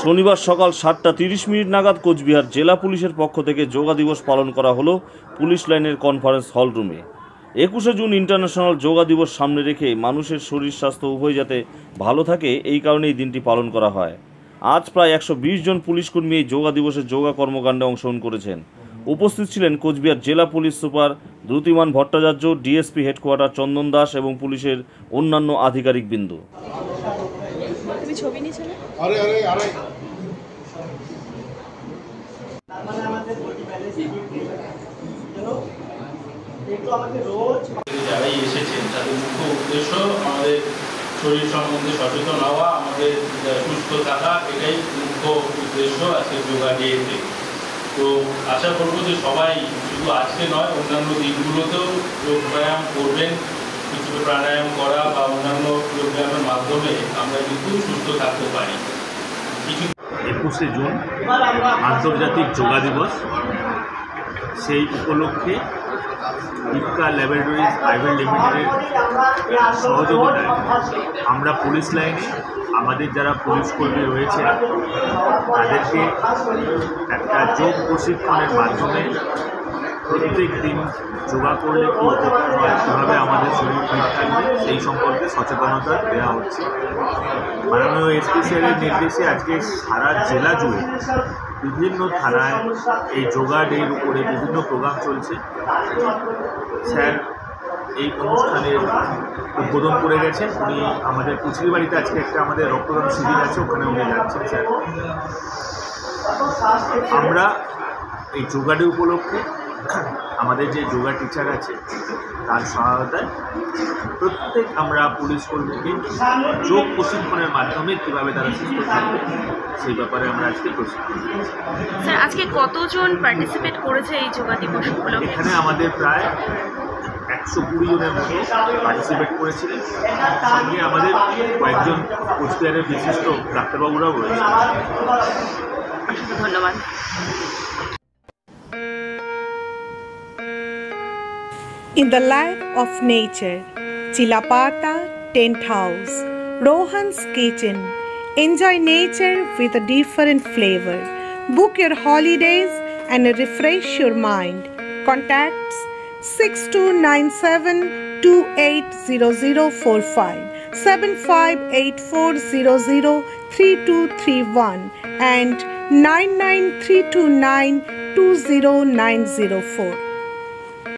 শনিবার সকাল 7টা 30 মিনিট নাগাদ কোচবিহার জেলা পুলিশের পক্ষ থেকে যোগা দিবস পালন করা হলো পুলিশ লাইনের কনফারেন্স হল রুমে। 21শে জুন ইন্টারন্যাশনাল যোগা দিবস সামনে রেখে মানুষের শরীর স্বাস্থ্য উভয় যাতে ভালো থাকে এই কারণে এই দিনটি পালন করা হয়। আজ প্রায় 120 জন পুলিশকর্মী এই যোগা দিবসের যোগা কর্মকাণ্ডে অংশগ্রহণ করেছেন। উপস্থিত ছিলেন কোচবিহার জেলা police super Drutiman Bhattacharya, DSP headquarter Chandan Das এবং পুলিশের অন্যান্য আধিকারিকবৃন্দ। যারাই এসেছেন তাদের মুখ্য উদ্দেশ্য আমাদের শরীর সম্বন্ধে সচেতন হওয়া, আমাদের সুস্থ থাকা, এটাই মুখ্য উদ্দেশ্য আজকে যোগা ডেতে। তো আশা করবো যে সবাই শুধু আজকে নয় অন্যান্য দিনগুলোতেও যোগ ব্যায়াম করবেন। কিছু প্রাণায়াম করা বা অন্যান্য যোগ ব্যায়ামের মাধ্যমে আমরা কিন্তু সুস্থ থাকতে পারি। 21শে জুন আন্তর্জাতিক যোগা দিবস, সেই উপলক্ষে ইপকা ল্যাবরেটরিজ প্রাইভেট লিমিটেডের সহযোগিতায় আমরা পুলিশ লাইনে আমাদের যারা পুলিশ কর্মী রয়েছে তাদেরকে একটা যোগ প্রশিক্ষণের মাধ্যমে প্রত্যেক দিন যোগা করলে কী উপকার হয়, কীভাবে আমাদের শরীর ফিট থাকবে সেই সম্পর্কে সচেতনতা দেওয়া হচ্ছে। মাননীয় এসপি স্যারের নির্দেশে আজকে সারা জেলা জুড়ে বিভিন্ন থানায় এই যোগা ডের উপরে বিভিন্ন প্রোগ্রাম চলছে। স্যার এই অনুষ্ঠানের উদ্বোধন করে গেছেন। উনি আমাদের কুচলিবাড়িতে আজকে একটা আমাদের রক্তদান শিবির আছে, ওখানে উনি যাচ্ছেন। স্যার, আমরা এই যোগা ডে উপলক্ষে আমাদের যে যোগা টিচার আছে তার সহায়তায় প্রত্যেক আমরা পুলিশ কর্মীকে যোগ প্রশিক্ষণের মাধ্যমে কীভাবে তারা সুস্থ থাকবে সেই ব্যাপারে আমরা আজকে প্রশিক্ষণ দিচ্ছি। স্যার, আজকে কতজন পার্টিসিপেট করেছে এই যোগা দিবস উপলক্ষে? এখানে আমাদের প্রায় 120 জনের মতো পার্টিসিপেট করেছিলেন। সঙ্গে আমাদের কয়েকজন কোচবিহারের বিশিষ্ট ডাক্তারবাবুরাও রয়েছে। ধন্যবাদ। In the life of nature, Chilapata Tent House, Rohan's Kitchen. Enjoy nature with a different flavor. Book your holidays and refresh your mind. Contacts 6297 280045, 7584003231 and 99329 20904.